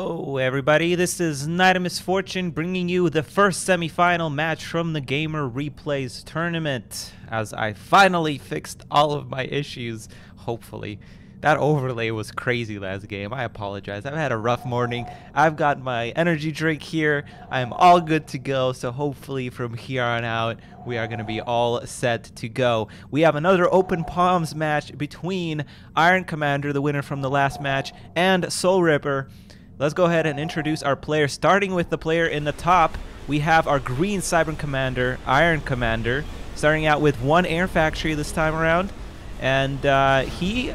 Hello everybody, this is Nite of Misfortune bringing you the first semifinal match from the GamerReplays tournament as I finally fixed all of my issues, hopefully. That overlay was crazy last game, I apologize. I've had a rough morning. I've got my energy drink here, I am all good to go, so hopefully from here on out we are going to be all set to go. We have another open palms match between Iron Commander, the winner from the last match, and SoulRipper. Let's go ahead and introduce our players. Starting with the player in the top, we have our green Cyber Commander, Iron Commander, starting out with one air factory this time around, and he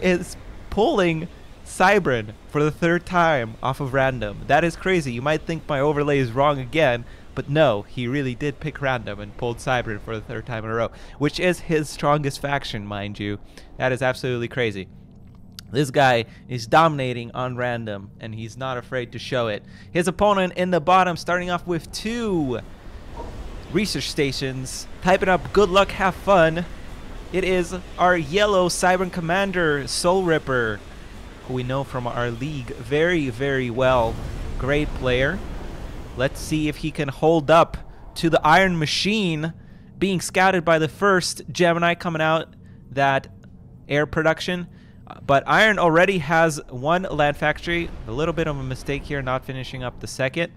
is pulling Cybran for the third time off of random. That is crazy. You might think my overlay is wrong again, but no, he really did pick random and pulled Cybran for the third time in a row, which is his strongest faction, mind you. That is absolutely crazy. This guy is dominating on random, and he's not afraid to show it. His opponent in the bottom, starting off with two research stations, typing up good luck, have fun. It is our yellow Cyber Commander, SoulRipper, who we know from our league very, very well. Great player. Let's see if he can hold up to the Iron Machine being scouted by the first Gemini coming out that air production. But Iron already has one land factory. A little bit of a mistake here not finishing up the second.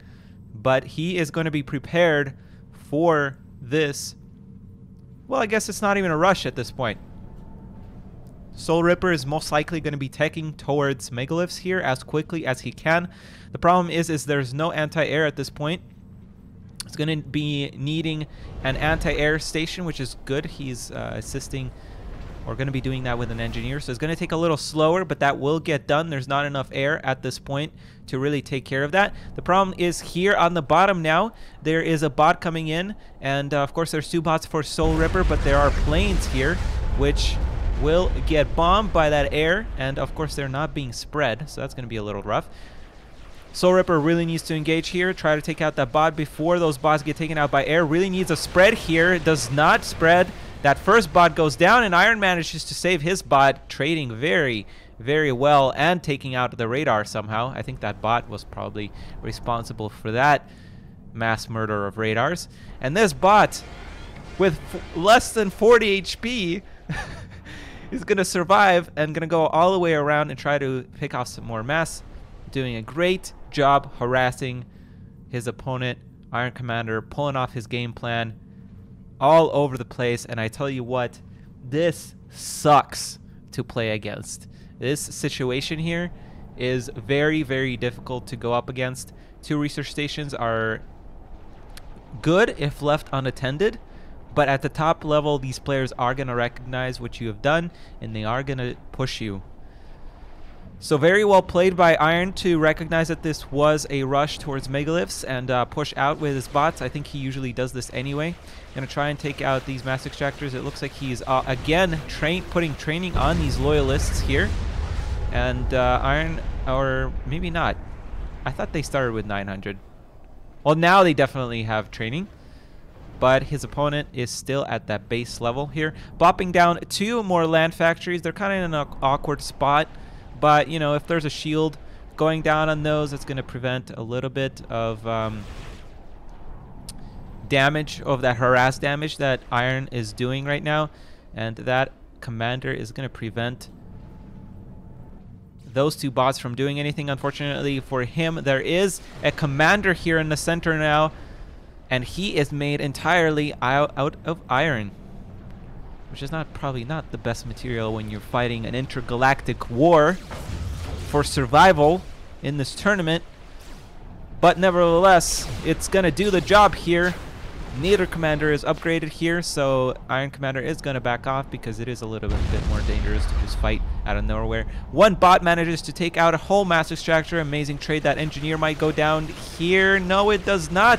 But he is going to be prepared for this. Well, I guess it's not even a rush at this point. SoulRipper is most likely going to be teching towards Megaliths here as quickly as he can. The problem is there's no anti-air at this point. It's going to be needing an anti-air station, which is good. He's assisting. We're going to be doing that with an engineer, so it's going to take a little slower, but that will get done. There's not enough air at this point to really take care of that. The problem is here on the bottom now, there is a bot coming in, and of course there's two bots for SoulRipper, but there are planes here, which will get bombed by that air, and of course they're not being spread, so that's going to be a little rough. SoulRipper really needs to engage here, try to take out that bot before those bots get taken out by air. Really needs a spread here. It does not spread. That first bot goes down, and Iron manages to save his bot, trading very, very well and taking out the radar somehow. I think that bot was probably responsible for that mass murder of radars. And this bot, with less than 40 HP, is going to survive and going to go all the way around and try to pick off some more mass. Doing a great job harassing his opponent, Iron Commander, pulling off his game plan all over the place. And I tell you what, this sucks to play against. This situation here is very, very difficult to go up against. Two research stations are good if left unattended, but at the top level, these players are going to recognize what you have done, and they are going to push you. So very well played by Iron to recognize that this was a rush towards Megaliths and push out with his bots. I think he usually does this anyway. Going to try and take out these mass extractors. It looks like he's again putting training on these loyalists here. And Iron, or maybe not. I thought they started with 900. Well, now they definitely have training. But his opponent is still at that base level here. Bopping down two more land factories. They're kind of in an awkward spot. But, you know, if there's a shield going down on those, it's going to prevent a little bit of damage, of that harass damage that Iron is doing right now. And that commander is going to prevent those two bots from doing anything. Unfortunately for him, there is a commander here in the center now. And he is made entirely out of iron, which is probably not the best material when you're fighting an intergalactic war for survival in this tournament. But nevertheless, it's going to do the job here. Neither commander is upgraded here, so Iron Commander is going to back off because it is a little bit more dangerous to just fight out of nowhere. One bot manages to take out a whole mass extractor. Amazing trade. That engineer might go down here. No, it does not.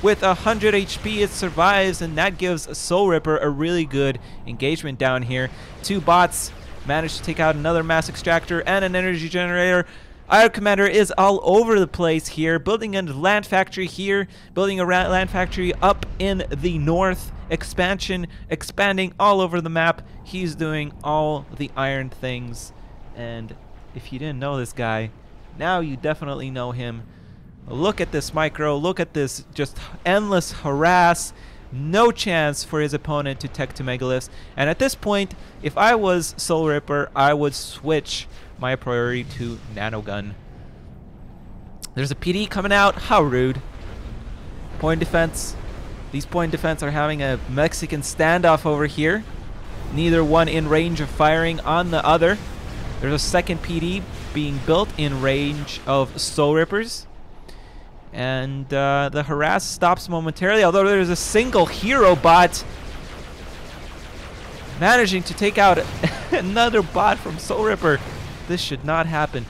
With 100 HP, it survives, and that gives SoulRipper a really good engagement down here. Two bots manage to take out another mass extractor and an energy generator. Iron Commander is all over the place here, building a land factory here, building a land factory up in the north, expanding all over the map. He's doing all the iron things, and if you didn't know this guy, Now you definitely know him. Look at this micro. Look at this just endless harass. No chance for his opponent to tech to Megaliths. And at this point, if I was SoulRipper, I would switch my priority to Nanogun. There's a PD coming out. How rude. Point defense. These point defense are having a Mexican standoff over here. Neither one in range of firing on the other. There's a second PD being built in range of SoulRippers. And the harass stops momentarily, although there's a single hero bot managing to take out another bot from SoulRipper. This should not happen.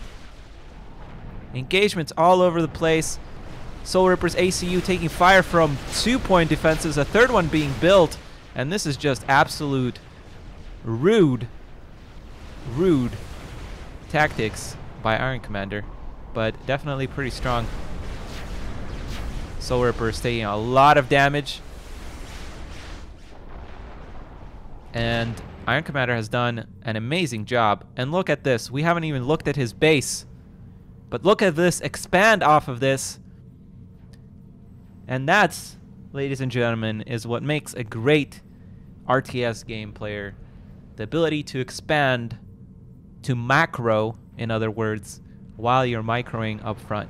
Engagements all over the place. SoulRipper's ACU taking fire from 2-point defenses, a third one being built, and this is just absolute rude tactics by Iron Commander, but definitely pretty strong. SoulRipper is taking a lot of damage, and Iron Commander has done an amazing job. And look at this, we haven't even looked at his base, but look at this expand off of this. And that's, ladies and gentlemen, is what makes a great RTS game player. The ability to expand, to macro, in other words, while you're microing up front.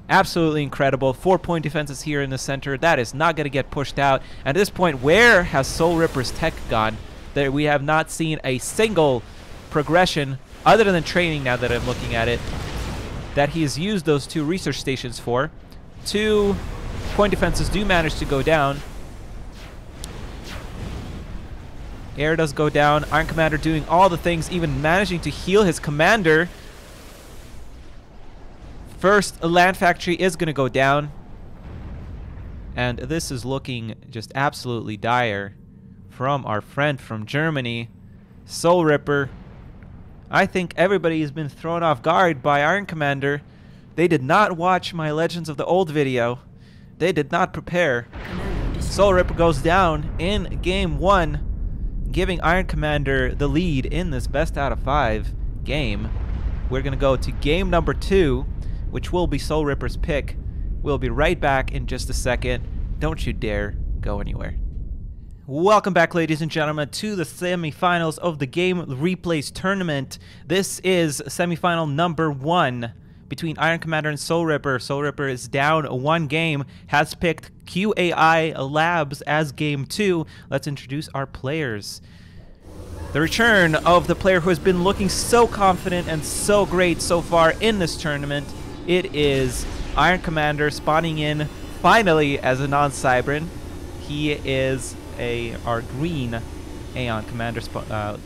Absolutely incredible. 4-point defenses here in the center. That is not going to get pushed out. At this point, where has SoulRipper's tech gone? That we have not seen a single progression, other than training now that I'm looking at it, that he's used those 2 research stations for. 2 point defenses do manage to go down. Air does go down. Iron Commander doing all the things, even managing to heal his commander. First, a land factory is going to go down. And this is looking just absolutely dire from our friend from Germany, SoulRipper. I think everybody has been thrown off guard by Iron Commander. They did not watch my Legends of the Old video. They did not prepare. SoulRipper goes down in game 1, giving Iron Commander the lead in this best out of 5 game. We're going to go to game number 2, which will be SoulRipper's pick. We'll be right back in just a second. Don't you dare go anywhere. Welcome back, ladies and gentlemen, to the semifinals of the GameReplays tournament. This is semifinal number 1 between Iron Commander and SoulRipper. SoulRipper is down 1 game, has picked QAI Labs as game 2. Let's introduce our players. The return of the player who has been looking so confident and so great so far in this tournament. It is Iron Commander spawning in finally as a non-Cybran. He is our green Aeon Commander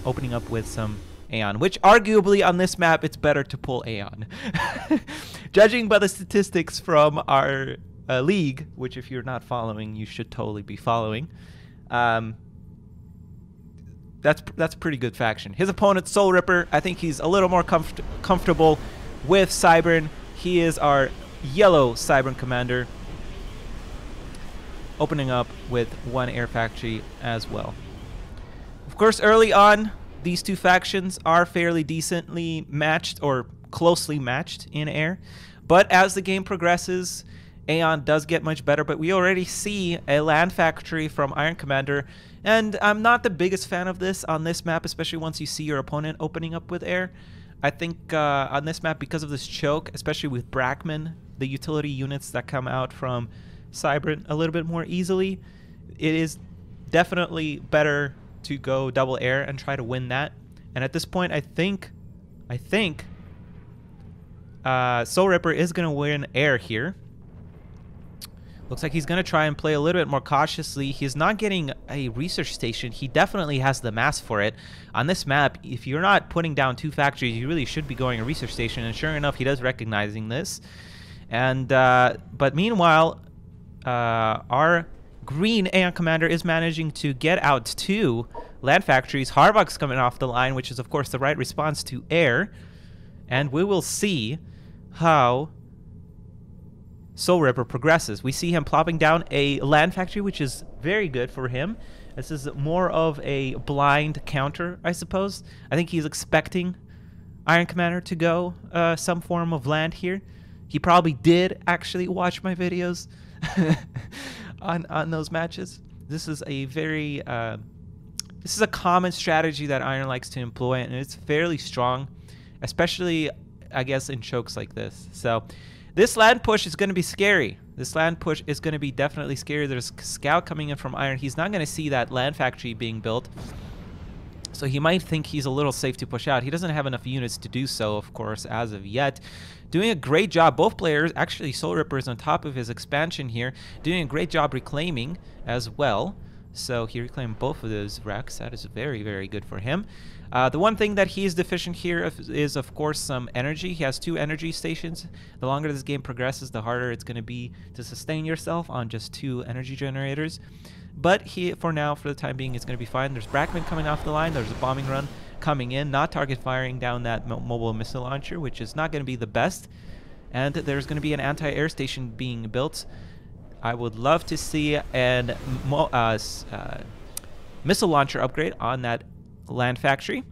opening up with some Aeon, which arguably on this map it's better to pull Aeon. Judging by the statistics from our league, which if you're not following, you should totally be following. That's a pretty good faction. His opponent, SoulRipper, I think he's a little more comfortable with Cybran. He is our yellow Cybran commander, opening up with 1 air factory as well. Of course, early on, these 2 factions are fairly decently matched or closely matched in air. But as the game progresses, Aeon does get much better, but we already see a land factory from Iron Commander, and I'm not the biggest fan of this on this map, especially once you see your opponent opening up with air. I think on this map, because of this choke, especially with Brackman, the utility units that come out from Cybran a little bit more easily, it is definitely better to go double air and try to win that. And at this point, I think SoulRipper is going to win air here. Looks like he's going to try and play a little bit more cautiously. He's not getting a research station. He definitely has the mass for it. On this map, if you're not putting down 2 factories, you really should be going a research station. And sure enough, he does recognizing this. And but meanwhile, our green Aeon Commander is managing to get out 2 land factories. Harvok's coming off the line, which is of course the right response to air. And we will see how SoulRipper progresses. We see him plopping down a land factory, which is very good for him. This is more of a blind counter, I suppose. I think he's expecting Iron Commander to go some form of land here. He probably did actually watch my videos on those matches. This is a very this is a common strategy that Iron likes to employ, and it's fairly strong, especially I guess in chokes like this. So this land push is going to be scary. This land push is going to be definitely scary. There's scout coming in from Iron. He's not going to see that land factory being built, so he might think he's a little safe to push out. He doesn't have enough units to do so, of course, as of yet. Doing a great job. Both players, actually SoulRipper is on top of his expansion here, doing a great job reclaiming as well. So he reclaimed both of those wrecks. That is very, very good for him. The one thing that he is deficient here is, of course, some energy. He has 2 energy stations. The longer this game progresses, the harder it's going to be to sustain yourself on just 2 energy generators. But he, for now, for the time being, it's going to be fine. There's Brackman coming off the line. There's a bombing run coming in, not target firing down that mobile missile launcher, which is not going to be the best. And there's going to be an anti-air station being built. I would love to see an missile launcher upgrade on that land factory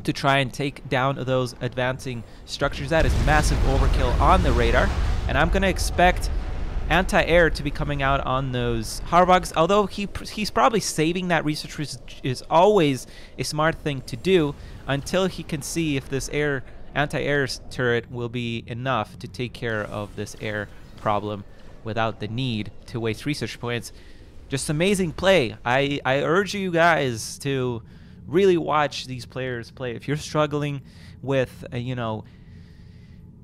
to try and take down those advancing structures. That is massive overkill on the radar, and I'm going to expect anti-air to be coming out on those Harvogs, although he's probably saving that research, which is always a smart thing to do, until he can see if this anti-air turret will be enough to take care of this air problem without the need to waste research points. Just amazing play. I urge you guys to really watch these players play. If you're struggling with, you know,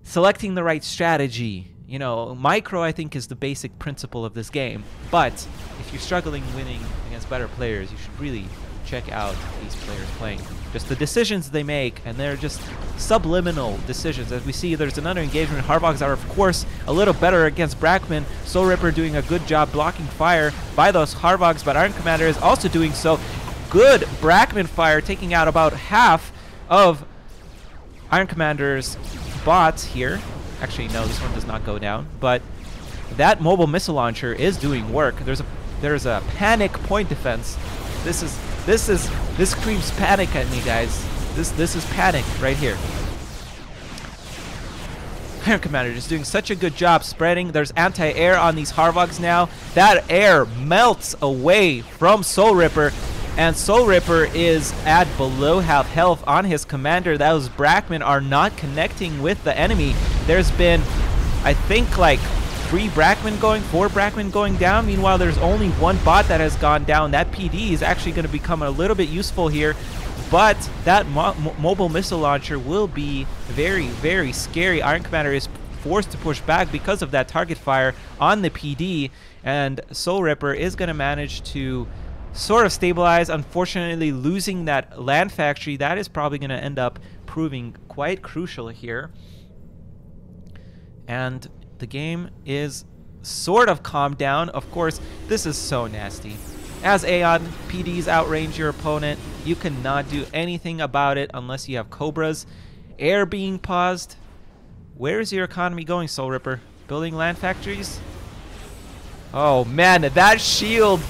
selecting the right strategy, you know, micro I think is the basic principle of this game. But if you're struggling winning against better players, you should really check out these players playing. Just the decisions they make, and they're just subliminal decisions. As we see, there's another engagement. Harvogs are, of course, a little better against Brackman. SoulRipper doing a good job blocking fire by those Harvogs, but Iron Commander is also doing so. Good Brackman fire, taking out about half of Iron Commander's bots here. Actually, no, this one does not go down, but that mobile missile launcher is doing work. There's a panic point defense. This screams panic at me, guys. This is panic right here. Iron Commander just doing such a good job spreading. There's anti-air on these Harvogs now. That air melts away from SoulRipper, and SoulRipper is at below half health on his commander. Those Brackman are not connecting with the enemy. There's been, I think, like 4 Brackman going down. Meanwhile, there's only 1 bot that has gone down. That PD is actually going to become a little bit useful here, but that mobile missile launcher will be very, very scary. Iron Commander is forced to push back because of that target fire on the PD, and SoulRipper is going to manage to sort of stabilize. Unfortunately, losing that land factory, that is probably going to end up proving quite crucial here. And the game is sort of calmed down. Of course, this is so nasty. As Aeon, PDs outrange your opponent. You cannot do anything about it unless you have Cobras. Air being paused. Where is your economy going, SoulRipper? Building land factories? Oh man, that shield.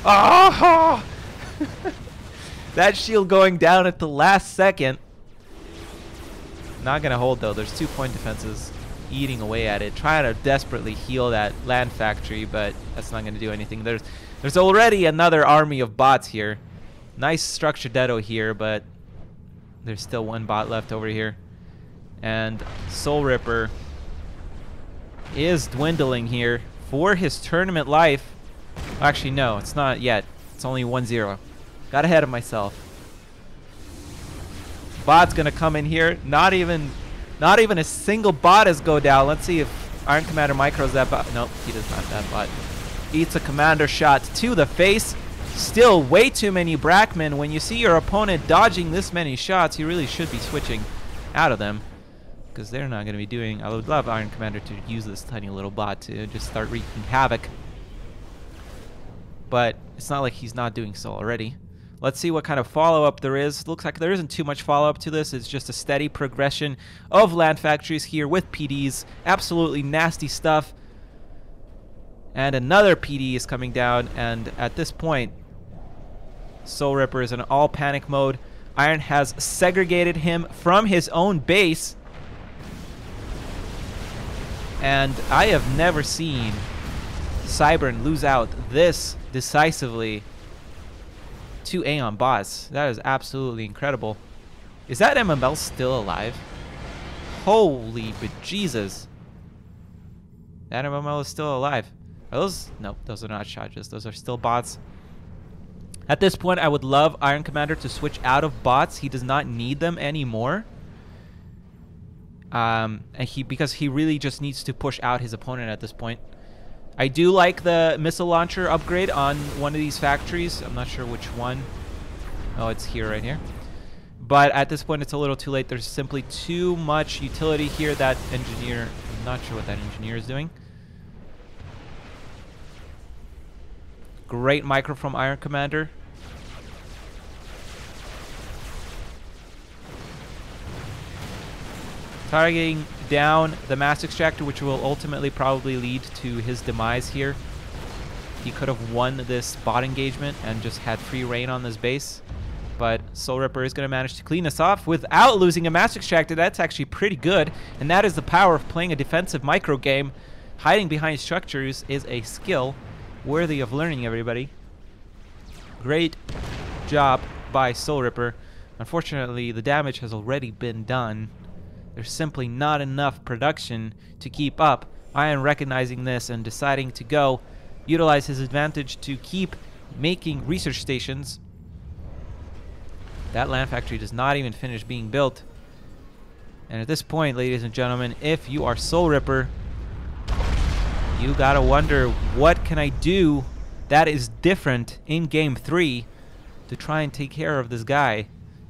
Oh! That shield going down at the last second. Not gonna hold though. There's 2 point defenses eating away at it, trying to desperately heal that land factory, but that's not gonna do anything. There's already another army of bots here. Nice structure deado here, but there's still 1 bot left over here. And SoulRipper is dwindling here for his tournament life. Actually, no, it's not yet. It's only 1-0. Got ahead of myself. Bot's gonna come in here. Not even a single bot has go down. Let's see if Iron Commander micros that bot. Nope, he does not. That bot eats a commander shot to the face. Still way too many Brackman. When you see your opponent dodging this many shots, you really should be switching out of them, because they're not going to be doing. I would love Iron Commander to use this tiny little bot to just start wreaking havoc, but it's not like he's not doing so already. Let's see what kind of follow-up there is. Looks like there isn't too much follow-up to this. It's just a steady progression of land factories here with PDs. Absolutely nasty stuff. And another PD is coming down, and at this point, SoulRipper is in all panic mode. Iron has segregated him from his own base. And I have never seen Cybern lose out this decisively to Aeon bots. That is absolutely incredible. Is that MML still alive? Holy bejesus. That MML is still alive. Are those? Nope, those are not shotguns. Those are still bots. At this point, I would love Iron Commander to switch out of bots. He does not need them anymore. And because he really just needs to push out his opponent at this point. I do like the missile launcher upgrade on one of these factories. I'm not sure which one. Oh, it's here, right here. But at this point, it's a little too late. There's simply too much utility here. That engineer, I'm not sure what that engineer is doing. Great micro from Iron Commander. Targeting down the mass extractor, which will ultimately probably lead to his demise here. He could have won this bot engagement and just had free reign on this base. But SoulRipper is going to manage to clean us off without losing a mass extractor. That's actually pretty good. And that is the power of playing a defensive micro game. Hiding behind structures is a skill worthy of learning, everybody. Great job by SoulRipper. Unfortunately, the damage has already been done. There's simply not enough production to keep up. Iron recognizing this and deciding to go utilize his advantage to keep making research stations. That land factory does not even finish being built. And at this point, ladies and gentlemen, if you are SoulRipper, you gotta wonder, what can I do that is different in Game 3 to try and take care of this guy?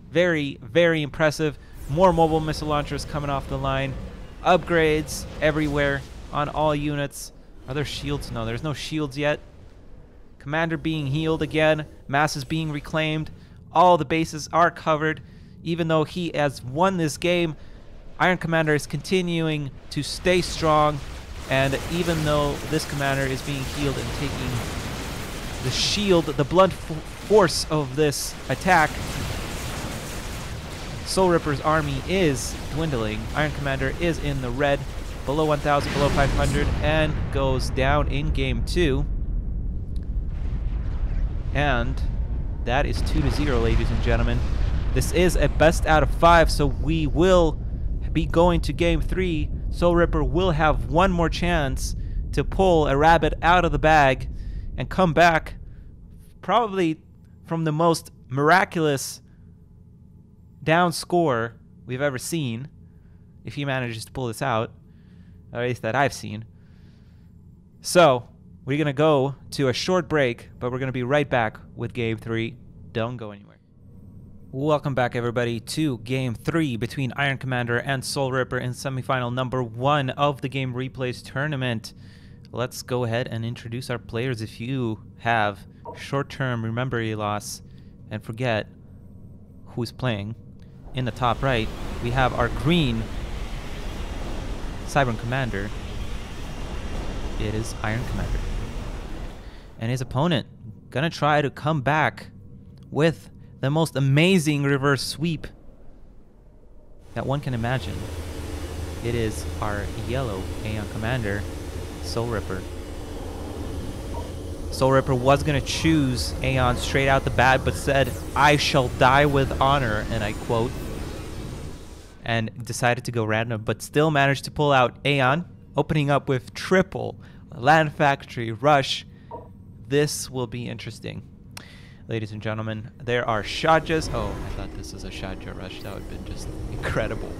Very, very impressive. More mobile missile launchers coming off the line. Upgrades everywhere on all units. Are there shields? No, there's no shields yet. Commander being healed again. Masses being reclaimed. All the bases are covered. Even though he has won this game, Iron Commander is continuing to stay strong. And even though this commander is being healed and taking the shield, the blunt force of this attack, SoulRipper's army is dwindling. Iron Commander is in the red, below 1,000, below 500, and goes down in Game 2. And that is 2-0, ladies and gentlemen. This is a best out of 5, so we will be going to Game 3. SoulRipper will have one more chance to pull a rabbit out of the bag and come back probably from the most miraculous down score we've ever seen, if he manages to pull this out, or at least that I've seen. So we're going to go to a short break, but we're going to be right back with Game 3. Don't go anywhere. Welcome back, everybody, to Game 3 between Iron Commander and SoulRipper in semifinal number 1 of the Game Replays tournament. Let's go ahead and introduce our players. If you have short-term memory loss and forget who's playing, in the top right, we have our green Cybern Commander. It is Iron Commander. And his opponent gonna try to come back with the most amazing reverse sweep that one can imagine. It is our yellow Aeon Commander, SoulRipper. SoulRipper was going to choose Aeon straight out the bat, but said, "I shall die with honor," and I quote, and decided to go random, but still managed to pull out Aeon, opening up with triple land factory rush. This will be interesting. Ladies and gentlemen, there are Shadjas. Oh, I thought this was a Shadja rush. That would have been just incredible.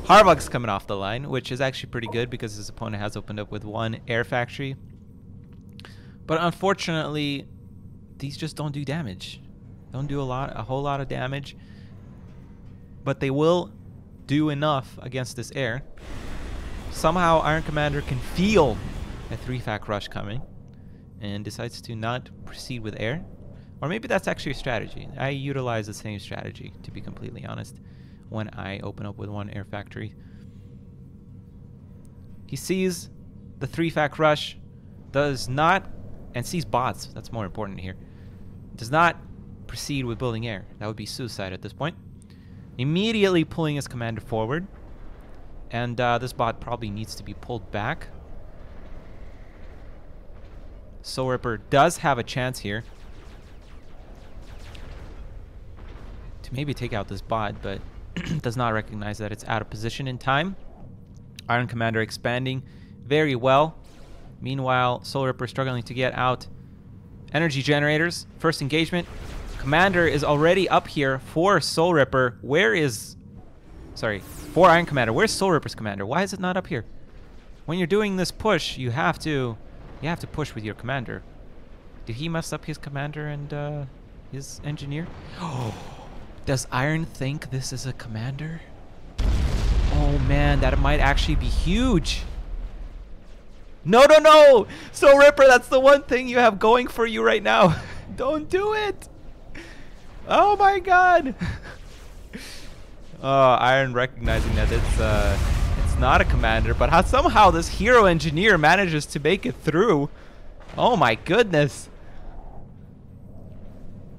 Harvug's coming off the line, which is actually pretty good because his opponent has opened up with one air factory. But unfortunately, these just don't do damage. Don't do a whole lot of damage. But they will do enough against this air. Somehow Iron Commander can feel a 3-fac rush coming and decides to not proceed with air. Or maybe that's actually a strategy. I utilize the same strategy, to be completely honest, when I open up with one air factory. He sees the 3-fac rush, does not, and sees bots, that's more important here, does not proceed with building air. That would be suicide at this point. Immediately pulling his commander forward. And this bot probably needs to be pulled back. SoulRipper does have a chance here to maybe take out this bot, but does not recognize that it's out of position in time. Iron Commander expanding very well. Meanwhile, SoulRipper struggling to get out energy generators. First engagement. Commander is already up here for SoulRipper. Where is... Sorry, for Iron Commander. Where's SoulRipper's commander? Why is it not up here? When you're doing this push, you have to push with your commander. Did he mess up his commander and his engineer? Oh, does Iron think this is a commander? Oh man, that might actually be huge. No, no, no! SoulRipper, that's the one thing you have going for you right now. Don't do it! Oh my god! Iron recognizing that it's not a commander, but how somehow this hero engineer manages to make it through. Oh my goodness.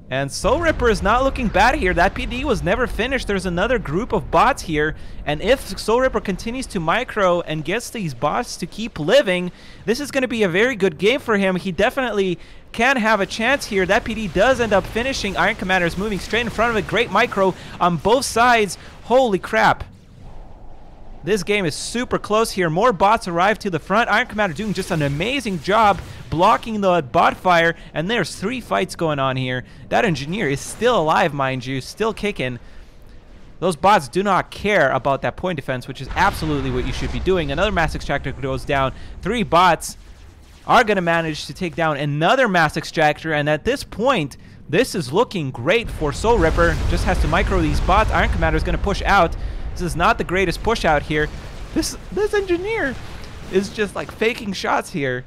And SoulRipper is not looking bad here. That PD was never finished. There's another group of bots here. And if SoulRipper continues to micro and gets these bots to keep living, this is going to be a very good game for him. He definitely can have a chance here. That PD does end up finishing. Iron Commander is moving straight in front of a great micro on both sides. Holy crap. This game is super close here. More bots arrive to the front. Iron Commander doing just an amazing job blocking the bot fire. And there's 3 fights going on here. That engineer is still alive, mind you. Still kicking. Those bots do not care about that point defense, which is absolutely what you should be doing. Another mass extractor goes down. 3 bots are going to manage to take down another mass extractor. And at this point, this is looking great for SoulRipper. Just has to micro these bots. Iron Commander is going to push out. This is not the greatest push out here. This engineer is just like faking shots here.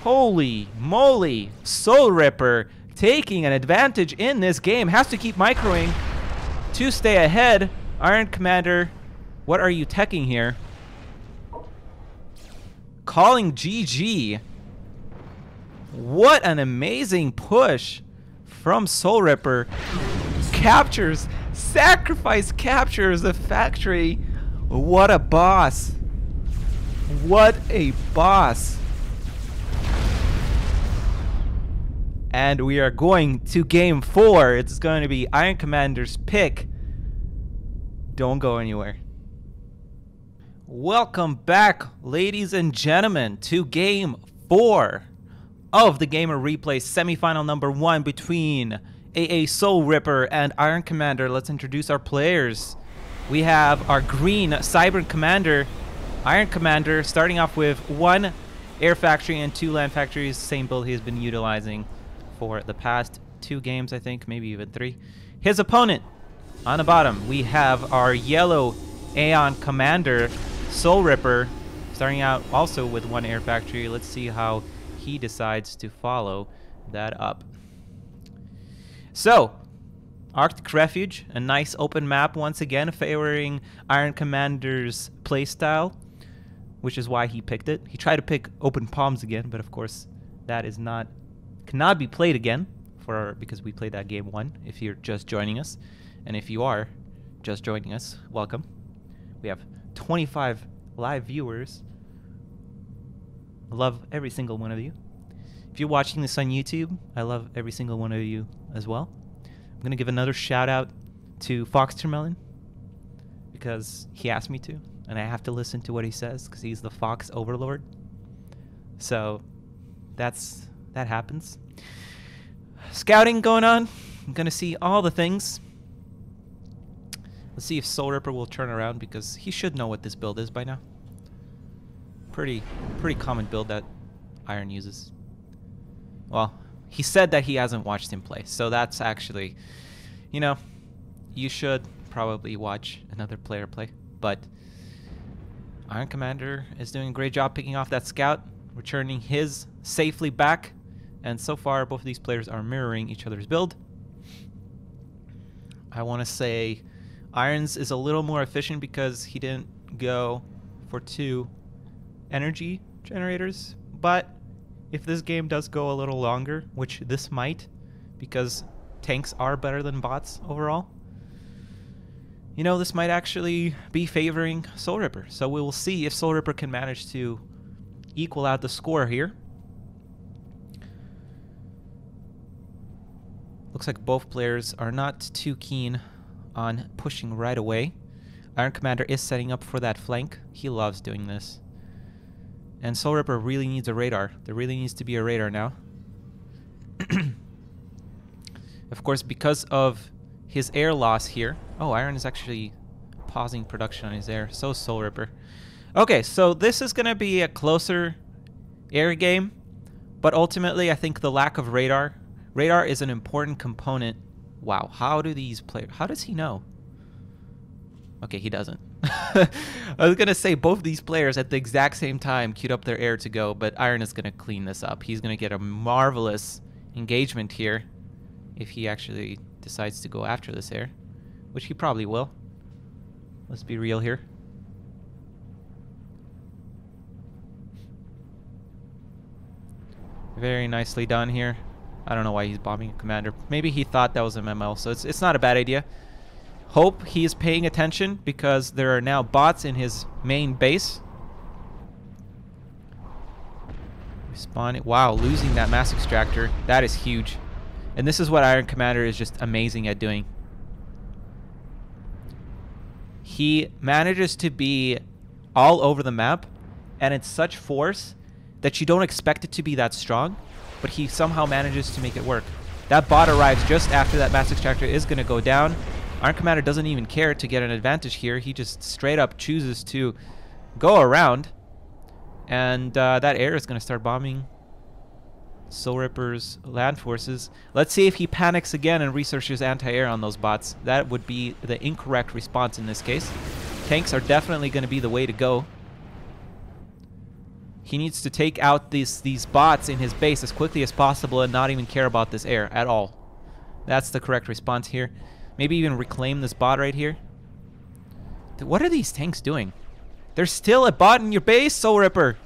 Holy moly. SoulRipper taking an advantage in this game. Has to keep microing to stay ahead. Iron Commander, what are you teching here? Calling GG. What an amazing push from SoulRipper. Captures, sacrifice captures the factory. What a boss. What a boss. And we are going to game 4. It's going to be Iron Commander's pick. Don't go anywhere. Welcome back, ladies and gentlemen, to game 4 of the GamerReplays semifinal number 1 between AA SoulRipper and Iron Commander. Let's introduce our players. We have our green Cyber Commander, Iron Commander, starting off with 1 air factory and 2 land factories. Same build he has been utilizing for the past 2 games, I think, maybe even 3. His opponent, on the bottom, we have our yellow Aeon Commander, SoulRipper, starting out also with 1 air factory. Let's see how he decides to follow that up. So, Arctic Refuge, a nice open map once again, favoring Iron Commander's playstyle, which is why he picked it. He tried to pick Open Palms again, but of course that is cannot be played again because we played that game 1 if you're just joining us. And if you are just joining us, welcome. We have 25 live viewers. I love every single one of you. If you're watching this on YouTube, I love every single one of you as well. I'm going to give another shout out to Foxtermelon because he asked me to, and I have to listen to what he says because he's the Fox Overlord. So that happens. Scouting going on. I'm going to see all the things. Let's see if SoulRipper will turn around because he should know what this build is by now. Pretty common build that Iron uses. Well, he said that he hasn't watched him play, so that's actually, you know, you should probably watch another player play. But Iron Commander is doing a great job picking off that scout, returning his safely back, and so far both of these players are mirroring each other's build. I want to say Irons is a little more efficient because he didn't go for 2 energy generators, but if this game does go a little longer, which this might, because tanks are better than bots overall. You know, this might actually be favoring SoulRipper. So we will see if SoulRipper can manage to equal out the score here. Looks like both players are not too keen on pushing right away. Iron Commander is setting up for that flank. He loves doing this. And SoulRipper really needs a radar. There really needs to be a radar now. Of course, because of his air loss here. Oh, Iron is actually pausing production on his air. So is SoulRipper. Okay, so this is going to be a closer air game. But ultimately, I think the lack of radar. Radar is an important component. Wow, how do these players... How does he know? Okay, he doesn't. I was going to say both these players at the exact same time queued up their air to go, but Iron is going to clean this up. He's going to get a marvelous engagement here if he actually decides to go after this air, which he probably will. Let's be real here. Very nicely done here. I don't know why he's bombing a commander. Maybe he thought that was a memo, so it's not a bad idea. Hope he is paying attention because there are now bots in his main base. Respawning. Wow, losing that mass extractor. That is huge. And this is what Iron Commander is just amazing at doing. He manages to be all over the map, and it's such force that you don't expect it to be that strong, but he somehow manages to make it work. That bot arrives just after that mass extractor is going to go down. Iron Commander doesn't even care to get an advantage here. He just straight up chooses to go around, and that air is going to start bombing SoulRipper's land forces. Let's see if he panics again and researches anti-air on those bots. That would be the incorrect response in this case. Tanks are definitely going to be the way to go. He needs to take out these bots in his base as quickly as possible and not even care about this air at all. That's the correct response here. Maybe even reclaim this bot right here. What are these tanks doing? There's still a bot in your base, SoulRipper.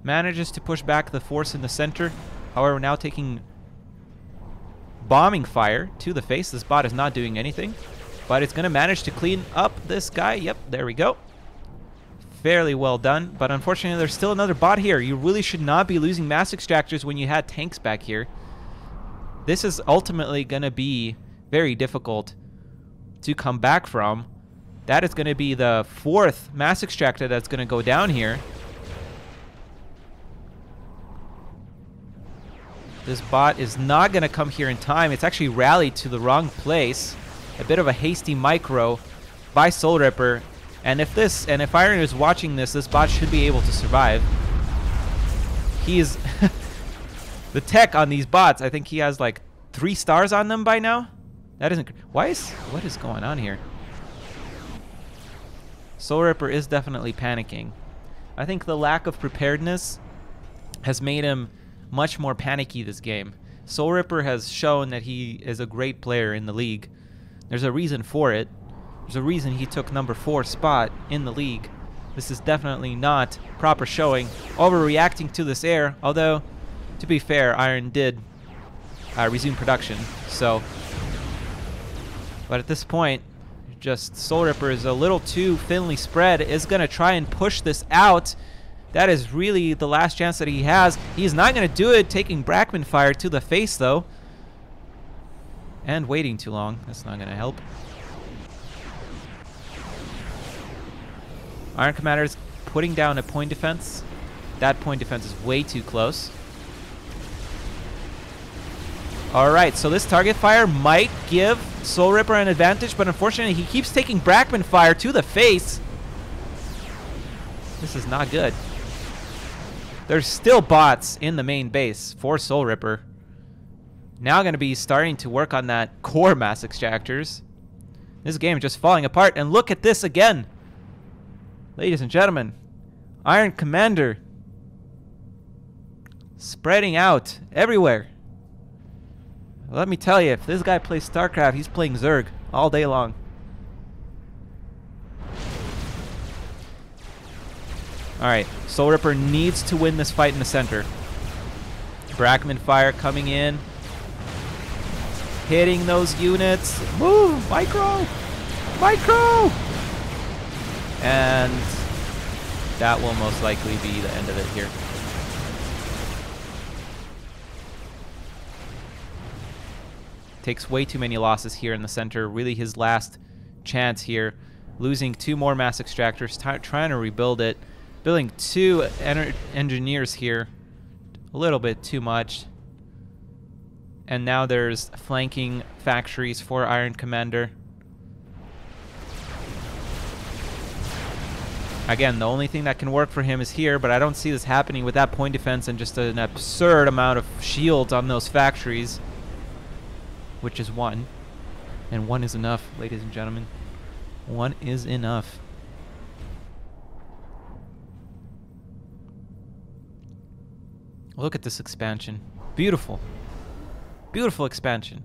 Manages to push back the force in the center. However, now taking bombing fire to the face. This bot is not doing anything, but it's going to manage to clean up this guy. Yep, there we go. Fairly well done, but unfortunately there's still another bot here. You really should not be losing mass extractors when you had tanks back here. This is ultimately going to be very difficult to come back from. That is going to be the 4th mass extractor that's going to go down here. This bot is not going to come here in time. It's actually rallied to the wrong place. A bit of a hasty micro by SoulRipper. And if Iron is watching this, this bot should be able to survive. He is the tech on these bots. I think he has like 3 stars on them by now. That isn't. What is going on here? SoulRipper is definitely panicking. I think the lack of preparedness has made him much more panicky this game. SoulRipper has shown that he is a great player in the league. There's a reason for it. There's a reason he took number 4 spot in the league. This is definitely not proper showing. Overreacting to this air, although, to be fair, Iron did resume production. So, but at this point, just SoulRipper is a little too thinly spread. Is going to try and push this out. That is really the last chance that he has. He's not going to do it, taking Brackman fire to the face, though. And waiting too long. That's not going to help. Iron Commander is putting down a point defense. That point defense is way too close. Alright, so this target fire might give SoulRipper an advantage, but unfortunately he keeps taking Brackman fire to the face. This is not good. There's still bots in the main base for SoulRipper. Now going to be starting to work on that core mass extractors. This game is just falling apart, and look at this again. Ladies and gentlemen, Iron Commander spreading out everywhere. Let me tell you, if this guy plays StarCraft, he's playing Zerg all day long. Alright, SoulRipper needs to win this fight in the center. Brackman fire coming in. Hitting those units. Move! Micro! Micro! And that will most likely be the end of it here. Takes way too many losses here in the center. Really his last chance here. Losing 2 more mass extractors. Trying to rebuild it. Building 2 engineers here. A little bit too much. And now there's flanking factories for Iron Commander. Again, the only thing that can work for him is here, but I don't see this happening with that point defense and just an absurd amount of shields on those factories. Which is 1. And 1 is enough, ladies and gentlemen. 1 is enough. Look at this expansion. Beautiful. Beautiful expansion.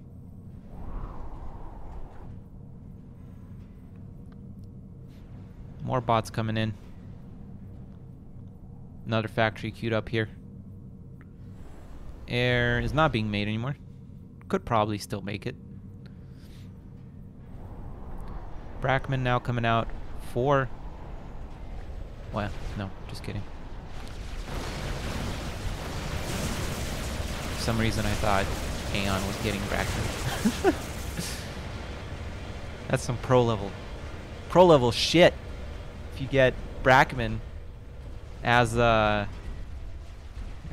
More bots coming in. Another factory queued up here. Air is not being made anymore. Could probably still make it. Brackman now coming out for... Well, no, just kidding. For some reason I thought Aeon was getting Brackman. That's some pro level shit. If you get Brackman as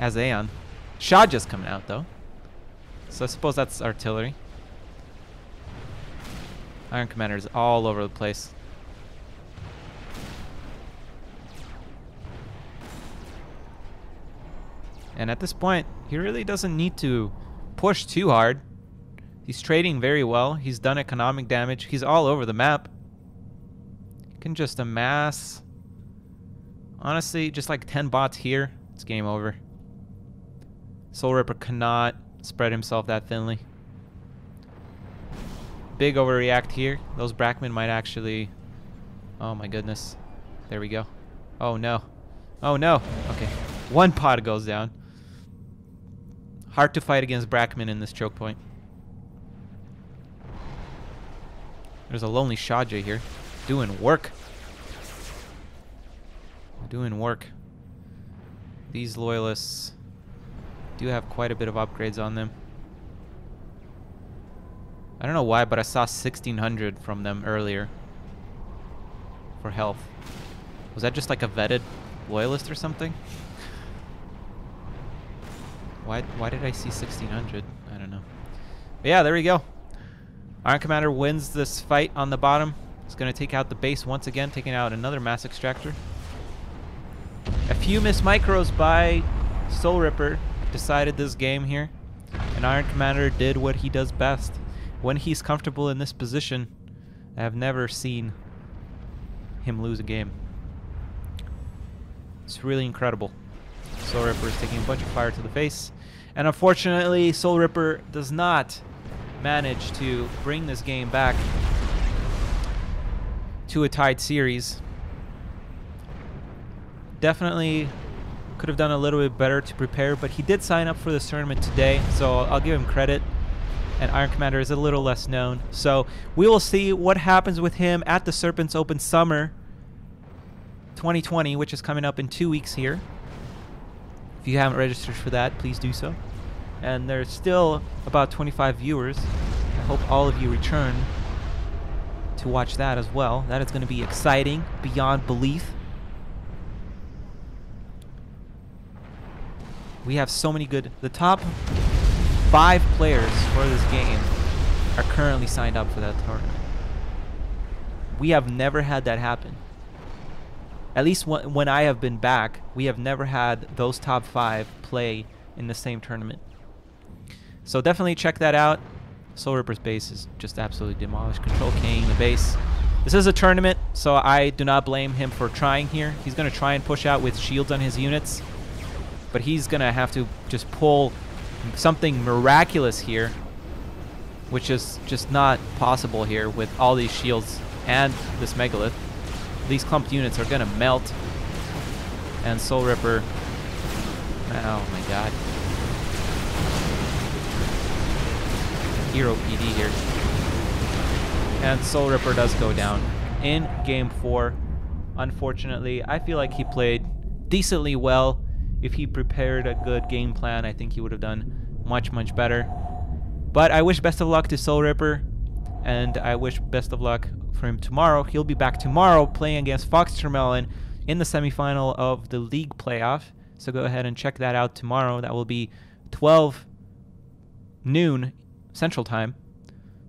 Aeon. Shah just coming out though. So I suppose that's artillery. Iron Commander is all over the place. And at this point, he really doesn't need to push too hard. He's trading very well. He's done economic damage. He's all over the map. He can just amass. Honestly, just like 10 bots here, it's game over. SoulRipper cannot spread himself that thinly. Big overreact here. Those Brackman might actually... Oh my goodness. There we go. Oh no. Oh no. Okay. 1 pod goes down. Hard to fight against Brackman in this choke point. There's a lonely Shaja here. Doing work. Doing work. These loyalists do have quite a bit of upgrades on them. I don't know why, but I saw 1600 from them earlier for health. Was that just like a vetted loyalist or something? Why did I see 1600? I don't know. But yeah, there we go. Iron Commander wins this fight on the bottom. He's going to take out the base once again, taking out another mass extractor. A few missed micros by SoulRipper decided this game here. And Iron Commander did what he does best. When he's comfortable in this position, I have never seen him lose a game. It's really incredible. SoulRipper is taking a bunch of fire to the face. And unfortunately, SoulRipper does not manage to bring this game back to a tied series. Definitely could have done a little bit better to prepare, but he did sign up for this tournament today, so I'll give him credit. And Iron Commander is a little less known. So we will see what happens with him at the Serpents Open Summer 2020, which is coming up in 2 weeks here. If you haven't registered for that, please do so. And there's still about 25 viewers. I hope all of you return to watch that as well. That is going to be exciting beyond belief. We have so many good... The top 5 players for this game are currently signed up for that tournament. We have never had that happen. At least when I have been back, we have never had those top 5 play in the same tournament. So definitely check that out. SoulRipper's base is just absolutely demolished. Control King, the base. This is a tournament, so I do not blame him for trying here. He's going to try and push out with shields on his units. But he's going to have to just pull something miraculous here, which is just not possible here with all these shields and this megalith. These clumped units are going to melt. And SoulRipper. Oh my god. Hero PD here. And SoulRipper does go down in game 4. Unfortunately, I feel like he played decently well. If he prepared a good game plan, I think he would have done much, much better. But I wish best of luck to SoulRipper, and I wish best of luck for him tomorrow. He'll be back tomorrow playing against Foxtermelon in the semifinal of the league playoff. So go ahead and check that out tomorrow. That will be 12 noon Central Time.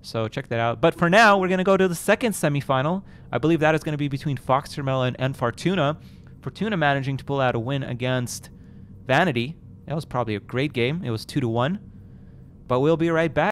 So check that out. But for now, we're going to go to the second semifinal. I believe that is going to be between Foxtermelon and Fortuna. Fortuna managing to pull out a win against Vanity. That was probably a great game. It was 2-1. But we'll be right back.